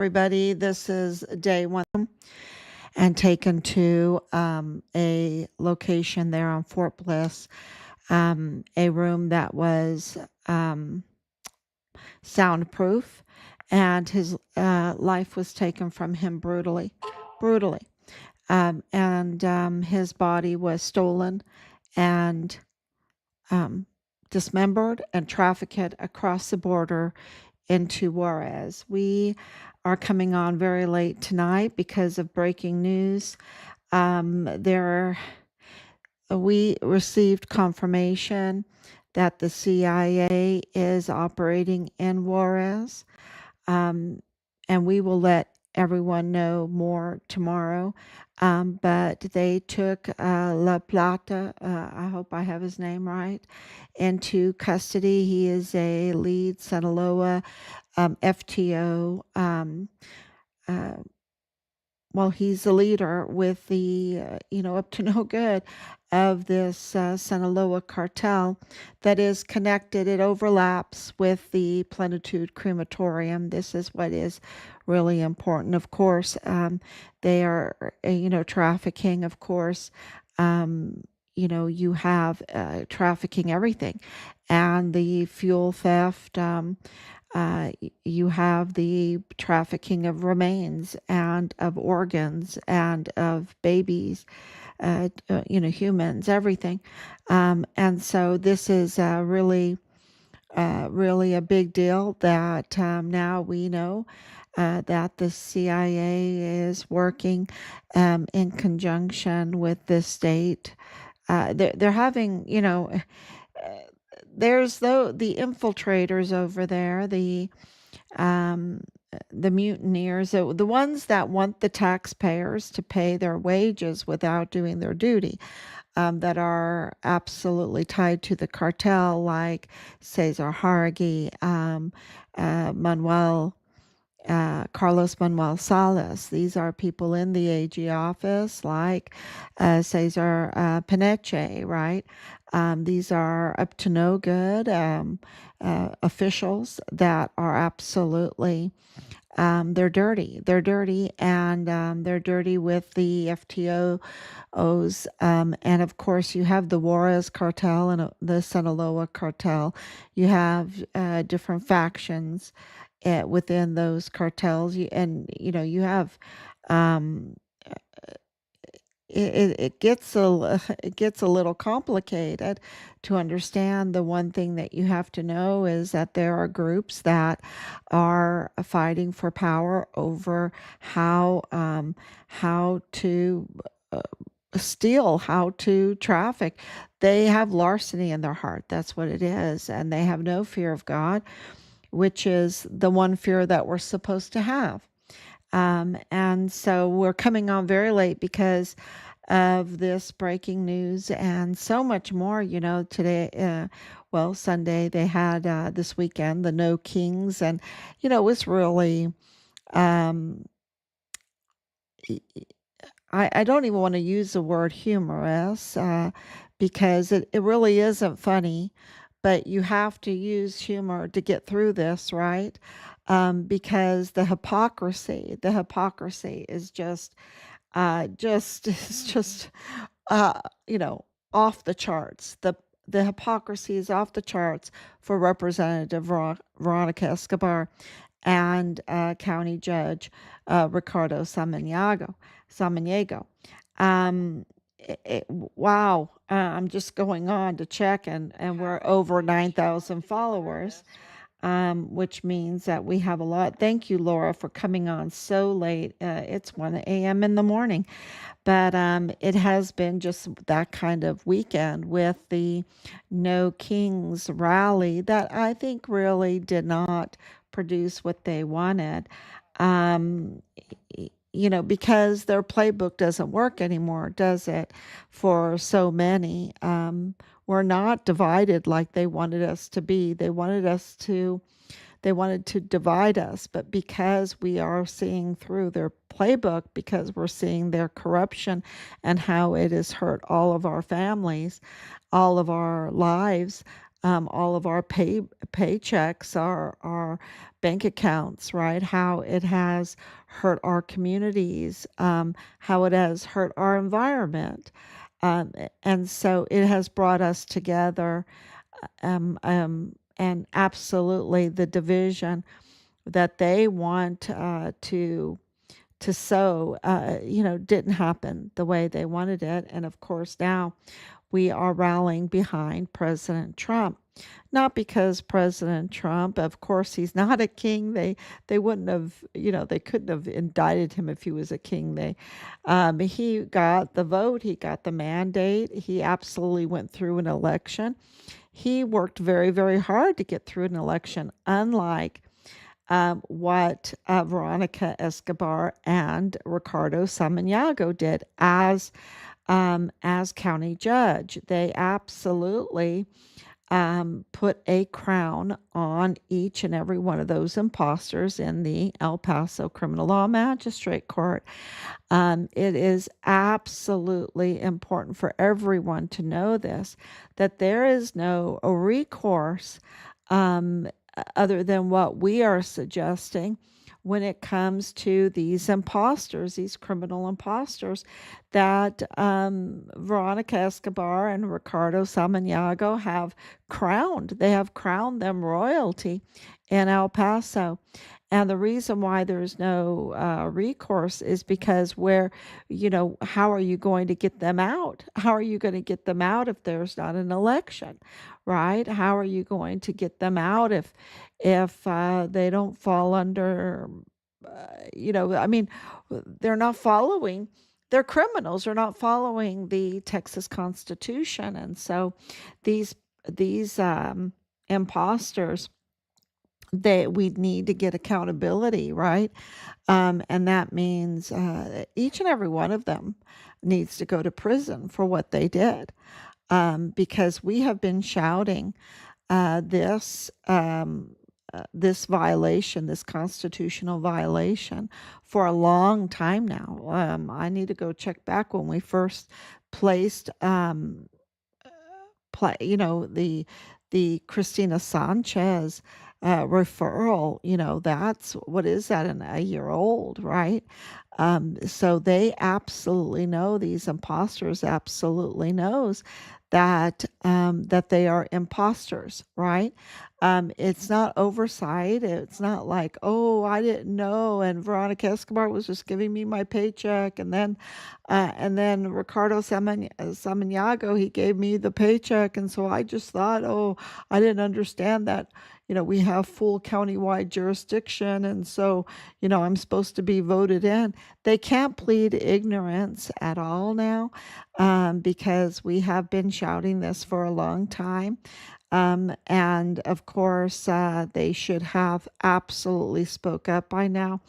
Everybody, this is day one and taken to a location there on Fort Bliss, a room that was soundproof, and his life was taken from him brutally. And his body was stolen and dismembered and trafficked across the border into Juarez. We are coming on very late tonight because of breaking news. We received confirmation that the CIA is operating in Juarez, and we will let everyone know more tomorrow. But they took La Plata, I hope I have his name right, into custody. He is a lead Sinaloa FTO. Uh, well, he's a leader with the, up to no good of this Sinaloa cartel that is connected. It overlaps with the Plenitude Crematorium. This is what is really important. Of course, they are, trafficking, of course. You have trafficking everything and the fuel theft. You have the trafficking of remains and of organs and of babies, humans, everything. And so this is really a big deal that now we know that the CIA is working in conjunction with the state. They're having, there's the infiltrators over there, um, the mutineers, the ones that want the taxpayers to pay their wages without doing their duty, that are absolutely tied to the cartel, like Cesar Haragi, Manuel. Carlos Manuel Salas. These are people in the AG office, like Cesar Paneche, right? These are up to no good officials that are absolutely, they're dirty. They're dirty, and they're dirty with the FTOs. And of course, you have the Juarez cartel and the Sinaloa cartel. You have different factions within those cartels. You have um, it gets a little complicated to understand. The one thing that you have to know is that there are groups that are fighting for power over how to steal, how to traffic. They have larceny in their heart. That's what it is, and they have no fear of God, which is the one fear that we're supposed to have. And so we're coming on very late because of this breaking news and so much more. Today, Sunday, they had this weekend, the No Kings, and, it was really, um, I don't even want to use the word humorous because it really isn't funny, but you have to use humor to get through this, right? Because the hypocrisy is is just, uh, you know, off the charts. The hypocrisy is off the charts for Representative Veronica Escobar and County Judge Ricardo Samaniego. Um, wow. I'm just going on to check, and we're over 9,000 followers, which means that we have a lot. Thank you, Laura, for coming on so late. It's 1 a.m. in the morning, but it has been just that kind of weekend with the No Kings rally that I think really did not produce what they wanted. Um, because their playbook doesn't work anymore, does it? For so many, we're not divided like they wanted us to be. They wanted to divide us, but because we are seeing through their playbook, because we're seeing their corruption and how it has hurt all of our families, all of our lives, all of our paychecks, our bank accounts, right? How it has hurt our communities, how it has hurt our environment. And so it has brought us together, and absolutely the division that they want to sow, didn't happen the way they wanted it. And of course, now we are rallying behind President Trump. Not because President Trump, of course, he's not a king. They wouldn't have, they couldn't have indicted him if he was a king. He got the vote, he got the mandate, he absolutely went through an election. He worked very, very hard to get through an election, unlike what Veronica Escobar and Ricardo Samaniego did as county judge. They absolutely put a crown on each and every one of those imposters in the El Paso Criminal Law Magistrate Court. It is absolutely important for everyone to know this, that there is no recourse um, other than what we are suggesting when it comes to these imposters, these criminal imposters that Veronica Escobar and Ricardo Samaniego have crowned. They have crowned them royalty in El Paso. And the reason why there's no recourse is because how are you going to get them out? How are you going to get them out if there's not an election, right? How are you going to get them out if they don't fall under, I mean, they're not following. They're criminals. They're not following the Texas Constitution, and so these imposters, we need to get accountability, right? And that means each and every one of them needs to go to prison for what they did, because we have been shouting this violation, this constitutional violation, for a long time now. I need to go check back when we first placed the Christina Sanchez referral. That's what is that, in a year old, right? So they absolutely know, these imposters absolutely knows that they are imposters, right? It's not oversight. It's not like, oh, I didn't know, and Veronica Escobar was just giving me my paycheck, and then Ricardo Samaniego, he gave me the paycheck, and so I just thought, oh, I didn't understand that. We have full countywide jurisdiction, and so, I'm supposed to be voted in. They can't plead ignorance at all now, because we have been shouting this for a long time. And of course, they should have absolutely spoke up by now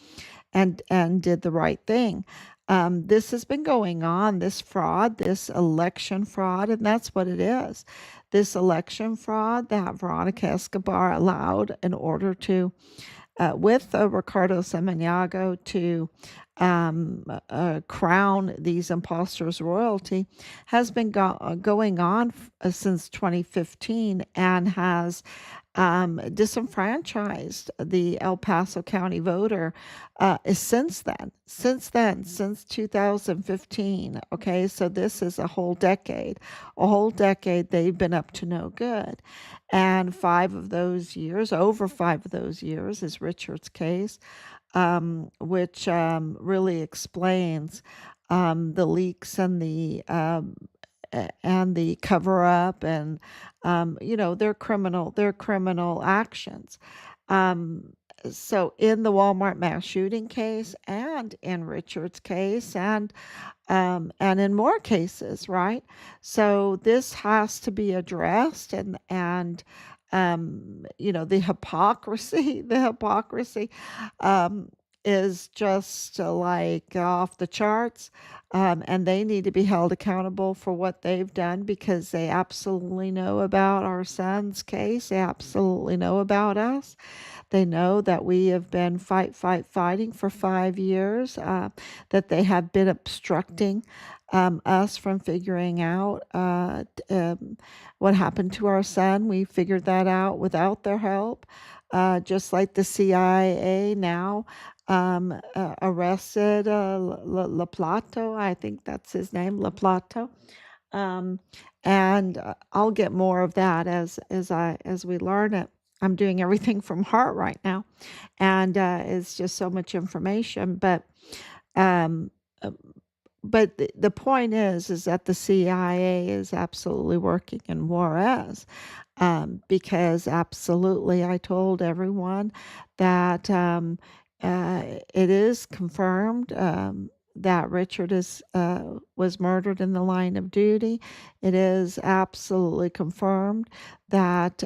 and did the right thing. This has been going on, this fraud, this election fraud, and that's what it is. This election fraud that Veronica Escobar allowed in order to, with Ricardo Samaniego, to crown these imposters royalty, has been going on since 2015, and has disenfranchised the El Paso County voter since 2015. Okay, so this is a whole decade. They've been up to no good. And over 5 of those years is Richard's case, which really explains the leaks and the cover up, and their criminal actions. Um, so in the Walmart mass shooting case, and in Richard's case, and in more cases, right? So this has to be addressed, and the hypocrisy, um, is just like off the charts. and they need to be held accountable for what they've done because they absolutely know about our son's case. They absolutely know about us. They know that we have been fighting for 5 years, that they have been obstructing us from figuring out what happened to our son. We figured that out without their help, just like the CIA now arrested La Plato. I think that's his name, La Plato. Um, and I'll get more of that as we learn it. I'm doing everything from heart right now, and it's just so much information. Um, uh, but the point is that the CIA is absolutely working in Juarez, because absolutely, I told everyone that it is confirmed that Richard was murdered in the line of duty. It is absolutely confirmed that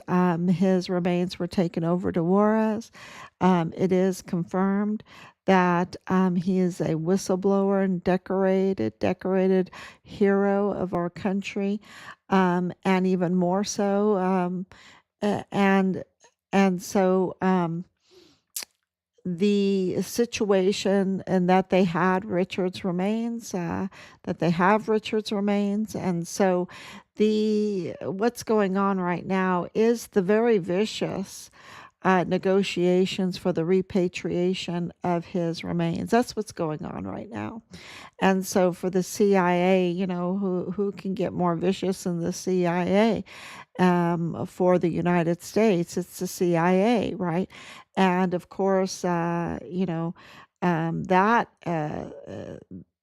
his remains were taken over to Juarez. It is confirmed that he is a whistleblower and decorated hero of our country, and even more so, a- and and so the situation and that they had Richard's remains, that they have Richard's remains, and so the what's going on right now is the very vicious negotiations for the repatriation of his remains. That's what's going on right now. And so for the CIA, who can get more vicious than the CIA for the United States? It's the CIA, right? And of course, that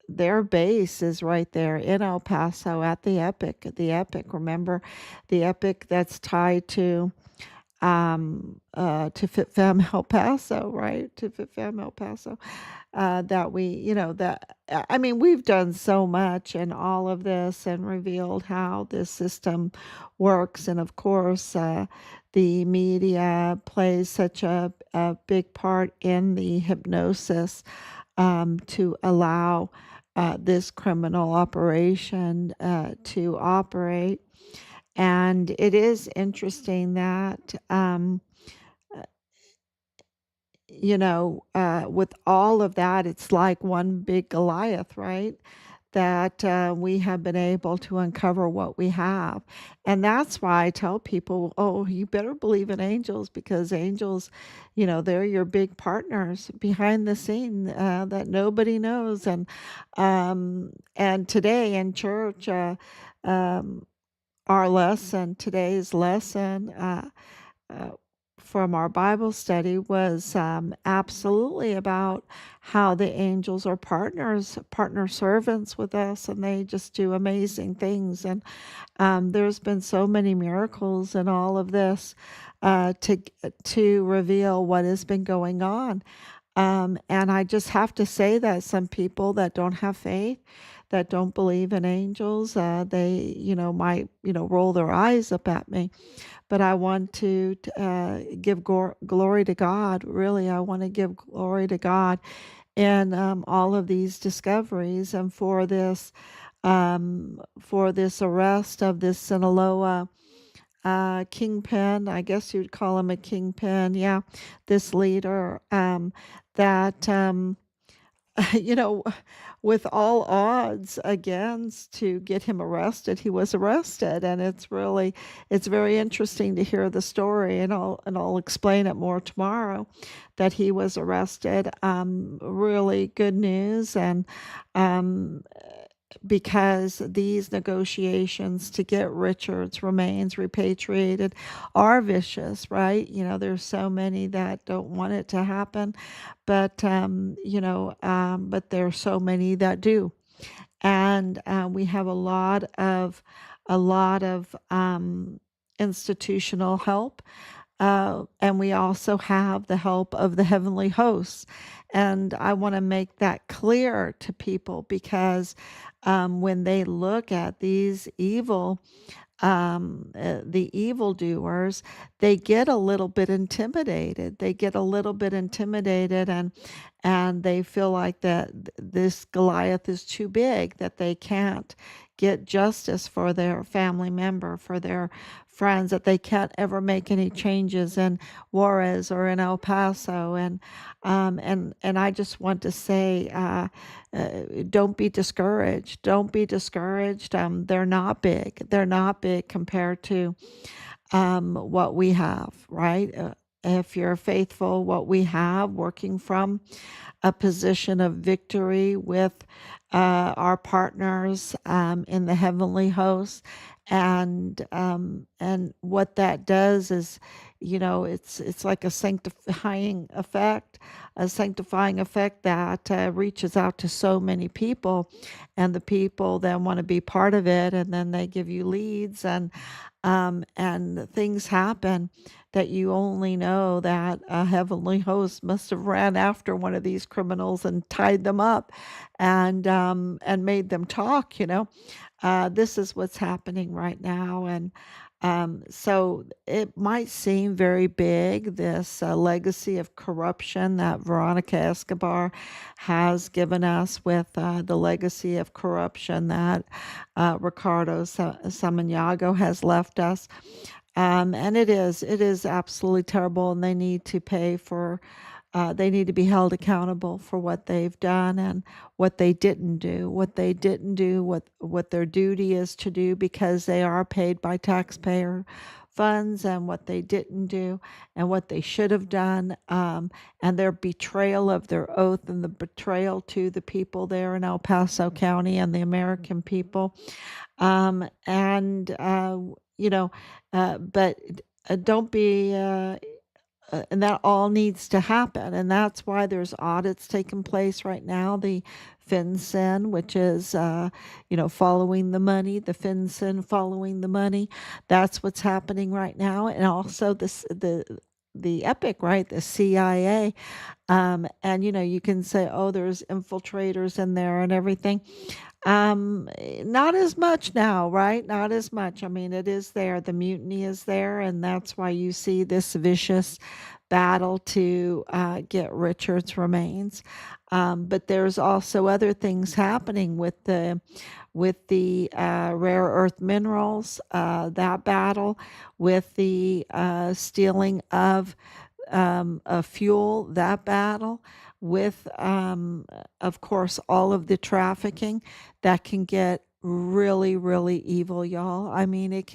their base is right there in El Paso at the Epic. The Epic, remember, the Epic that's tied to FitFam El Paso, right? To FitFam El Paso. That we, that I mean, we've done so much in all of this and revealed how this system works. And of course, the media plays such a big part in the hypnosis to allow this criminal operation to operate. And it is interesting that, with all of that, it's like one big Goliath, right? That we have been able to uncover what we have. And that's why I tell people, oh, you better believe in angels because angels, they're your big partners behind the scene that nobody knows. And today in church, um, today's lesson uh, from our Bible study was absolutely about how the angels are partner servants with us, and they just do amazing things. And there's been so many miracles in all of this to reveal what has been going on. And I just have to say that some people that don't have faith, that don't believe in angels, they, might, roll their eyes up at me. But I want to give glory to God. Really, I want to give glory to God in all of these discoveries and for this arrest of this Sinaloa kingpin. I guess you'd call him a kingpin. Yeah, this leader that you know, with all odds against to get him arrested, he was arrested, and it's very interesting to hear the story, and I'll explain it more tomorrow. That he was arrested, really good news, and um, because these negotiations to get Richard's remains repatriated are vicious, right? There's so many that don't want it to happen, but but there are so many that do, and we have a lot of institutional help, and we also have the help of the heavenly hosts. And I want to make that clear to people because when they look at these the evildoers, they get a little bit intimidated. They get a little bit intimidated, and they feel like that this Goliath is too big, that they can't get justice for their family member, for their friends, that they can't ever make any changes in Juarez or in El Paso. And I just want to say, don't be discouraged. Don't be discouraged. They're not big. They're not big compared to what we have, right? If you're faithful, what we have, working from a position of victory with our partners in the heavenly hosts, and what that does is, it's like a sanctifying effect that reaches out to so many people, and the people then want to be part of it, and then they give you leads, and things happen that you only know that a heavenly host must have ran after one of these criminals and tied them up, and made them talk. This is what's happening right now, and so it might seem very big, this legacy of corruption that Veronica Escobar has given us, with the legacy of corruption that Ricardo Samaniego has left us. And it is absolutely terrible, and they need to be held accountable for what they've done and what their duty is to do, because they are paid by taxpayer funds, and what they didn't do and what they should have done, and their betrayal of their oath, and the betrayal to the people there in El Paso County and the American people. And you know but don't be and that all needs to happen, and that's why there's audits taking place right now. The FinCEN, which is following the money, the FinCEN following the money. That's what's happening right now. And also the epic, right, the CIA. And you can say, oh, there's infiltrators in there and everything. Not as much now, right? Not as much. I mean, it is there. The mutiny is there, and that's why you see this vicious battle to get Richard's remains. But there's also other things happening with the rare earth minerals, that battle, with the stealing of fuel, that battle, with, of course, all of the trafficking that can get really, really evil, y'all. I mean, it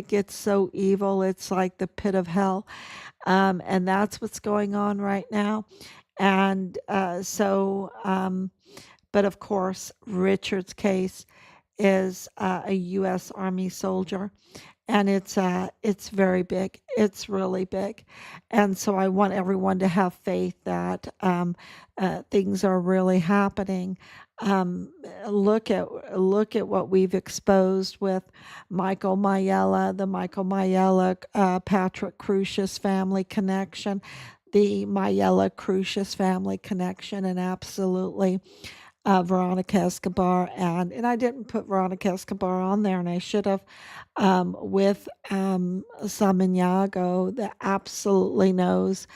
gets so evil. It's like the pit of hell. And that's what's going on right now. And but of course, Richard's case is a U.S. Army soldier, and it's very big. It's really big, and so I want everyone to have faith that things are really happening. Look at what we've exposed with the Michael Mayella, Patrick Crucius family connection, the Mayella Crucius family connection, and absolutely Veronica Escobar, and I didn't put Veronica Escobar on there, and I should have, with Samaniego, that absolutely knows,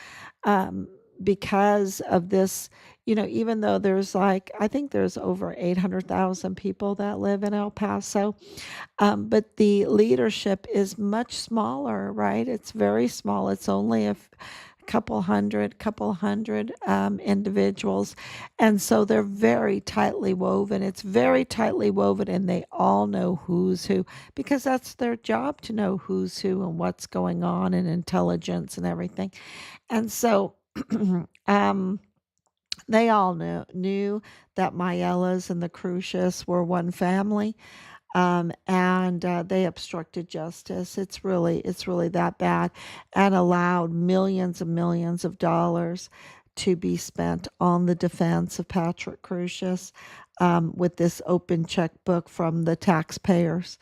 um, because of this. Even though there's, like, I think there's over 800,000 people that live in El Paso, but the leadership is much smaller, right? It's very small. It's only couple hundred individuals, and so they're very tightly woven. It's very tightly woven, and they all know who's who, because that's their job, to know who's who and what's going on, and intelligence and everything. And so um, they all knew that Mayella's and the Crucius were one family, and they obstructed justice. It's really that bad, and allowed millions and millions of dollars to be spent on the defense of Patrick Crucius, with this open checkbook from the taxpayers,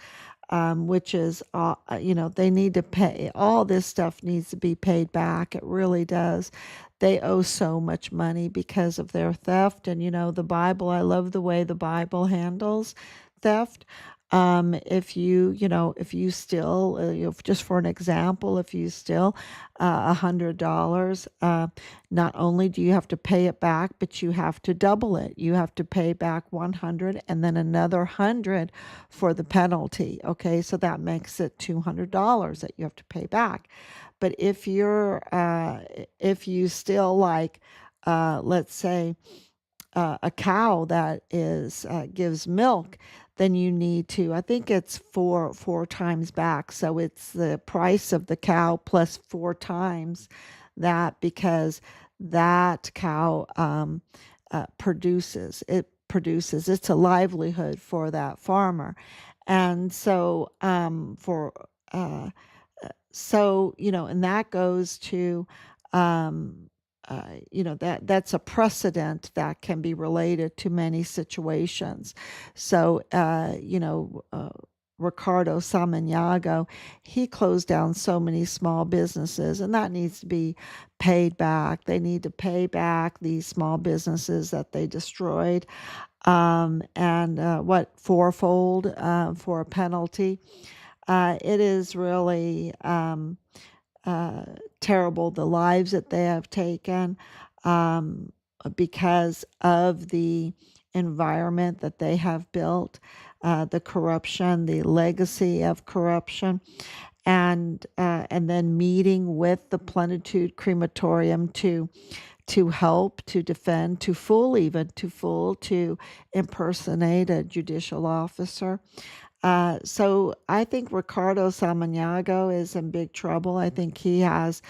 which is, they need to pay. All this stuff needs to be paid back. It really does. they owe so much money because of their theft. And the Bible, I love the way the Bible handles theft. If you steal, just for an example, if you steal $100, not only do you have to pay it back, but you have to double it. You have to pay back 100 and then another 100 for the penalty. Okay, so that makes it $200 that you have to pay back. But if you steal, like, let's say, a cow that is gives milk, then you need to, I think it's four times back. So it's the price of the cow plus four times that, because that cow produces, it's a livelihood for that farmer. And so for so and that goes to that's a precedent that can be related to many situations. So Ricardo Samaniego, he closed down so many small businesses, and that needs to be paid back. They need to pay back these small businesses that they destroyed, and what, fourfold for a penalty. It is really terrible, the lives that they have taken, um, because of the environment that they have built, the corruption, the legacy of corruption, and then meeting with the Plenitude Crematorium to help, to defend, to impersonate a judicial officer. So I think Ricardo Samaniego is in big trouble. I think he has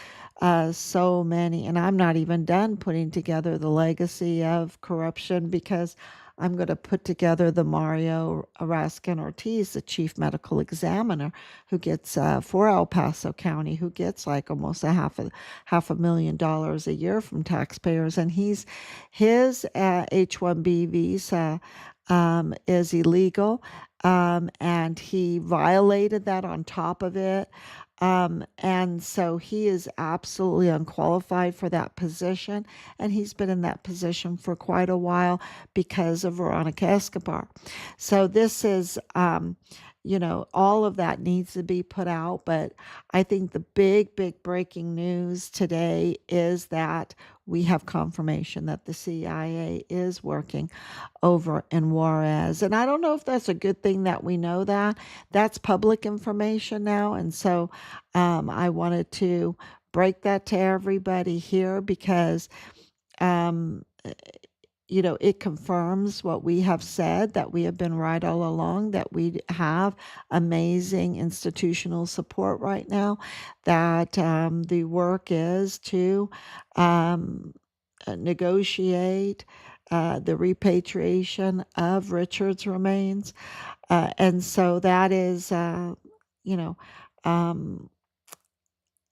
so many, and I'm not even done putting together the legacy of corruption, because I'm going to put together the Mario Raskin Ortiz, the chief medical examiner, who gets for El Paso County, who gets like almost $500,000 a year from taxpayers, and his H-1B visa is illegal, and he violated that on top of it. And so he is absolutely unqualified for that position. And he's been in that position for quite a while because of Veronica Escobar. So this is, all of that needs to be put out. But I think the big breaking news today is that we have confirmation that the CIA is working over in Juarez. And I don't know if that's a good thing that we know that. That's public information now. And so I wanted to break that to everybody here, because um, it confirms what we have said, that we have been right all along, that we have amazing institutional support right now, that the work is to negotiate the repatriation of Richard's remains. And so that is, you know, um,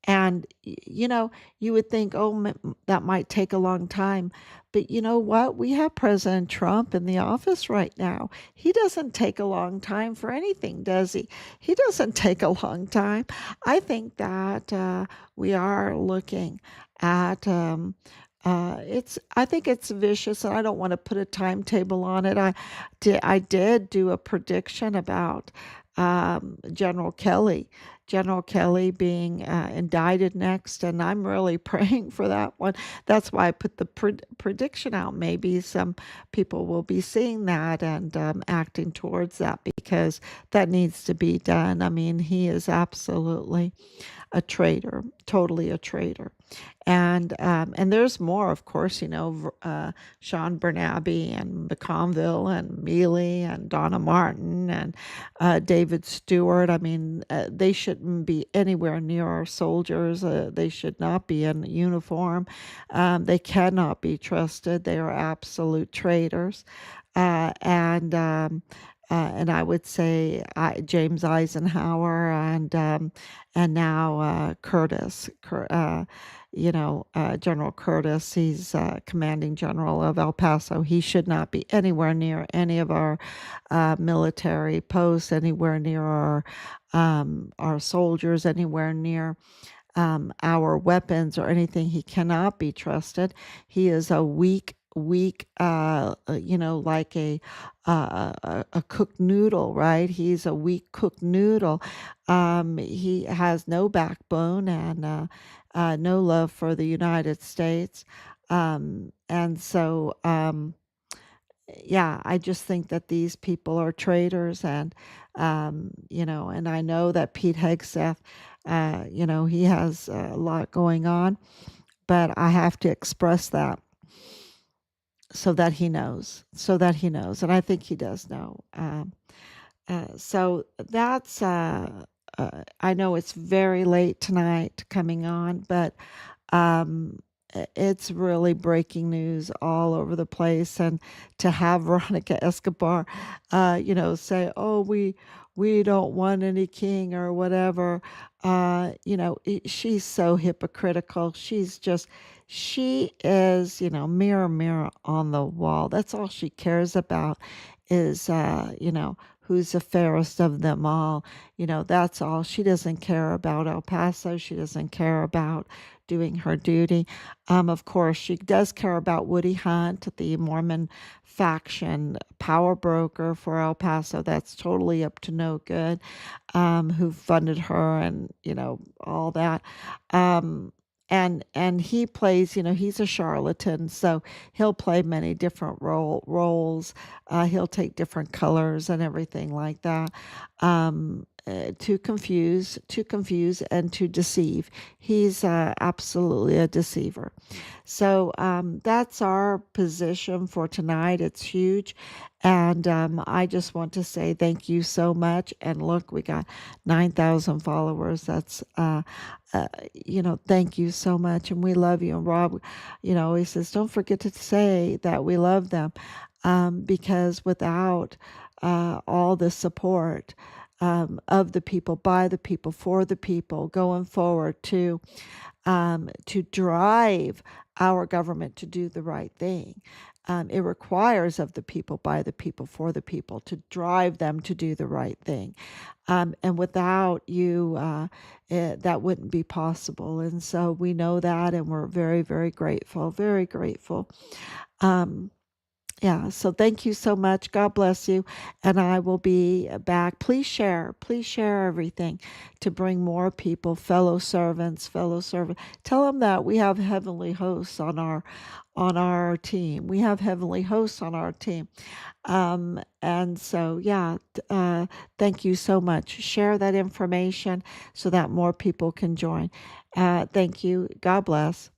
and, you would think, oh, that might take a long time. But you know what? We have President Trump in the office right now. He doesn't take a long time for anything, does he? He doesn't take a long time. I think that we are looking at. I think it's vicious, and I don't want to put a timetable on it. I did do a prediction about General Kelly. General Kelly being indicted next, and I'm really praying for that one. That's why I put the prediction out. Maybe some people will be seeing that and acting towards that, because that needs to be done. I mean, he is absolutely a traitor, totally a traitor. And there's more, of course, Sean Bernabe and McConville and Mealy and Donna Martin and David Stewart. I mean, they shouldn't be anywhere near our soldiers. They should not be in uniform. They cannot be trusted. They are absolute traitors. And I would say James Eisenhower and now Curtis, General Curtis. He's commanding general of El Paso. He should not be anywhere near any of our military posts, anywhere near our soldiers, anywhere near our weapons or anything. He cannot be trusted. He is a weak, like a cooked noodle, right? He's a weak cooked noodle. He has no backbone and no love for the United States. And so, yeah, I just think that these people are traitors, and and I know that Pete Hegseth, he has a lot going on, but I have to express that so that he knows, and I think he does know. So that's I know it's very late tonight coming on, but um, it's really breaking news all over the place. And to have Veronica Escobar, say, "Oh, we don't want any king," or whatever, she's so hypocritical. She is, mirror, mirror on the wall. That's all she cares about is, who's the fairest of them all. That's all. She doesn't care about El Paso. She doesn't care about doing her duty. Of course, she does care about Woody Hunt, the Mormon faction power broker for El Paso. That's totally up to no good, who funded her and, all that. Um, and he plays, he's a charlatan, so he'll play many different roles. He'll take different colors and everything like that, to confuse and to deceive. He's absolutely a deceiver. So that's our position for tonight. It's huge. And I just want to say thank you so much. And look, we got 9,000 followers. That's, thank you so much. And we love you. And Rob, he says, don't forget to say that we love them, because without all the support of the people, by the people, for the people, going forward to drive our government to do the right thing. It requires of the people, by the people, for the people, to drive them to do the right thing. And without you, that wouldn't be possible. And so we know that, and we're very, very grateful, very grateful. Um, yeah, so thank you so much. God bless you. And I will be back. Please share everything to bring more people, fellow servants, fellow servants. Tell them that we have heavenly hosts on our team. We have heavenly hosts on our team. And so, yeah, thank you so much. Share that information so that more people can join. Thank you. God bless.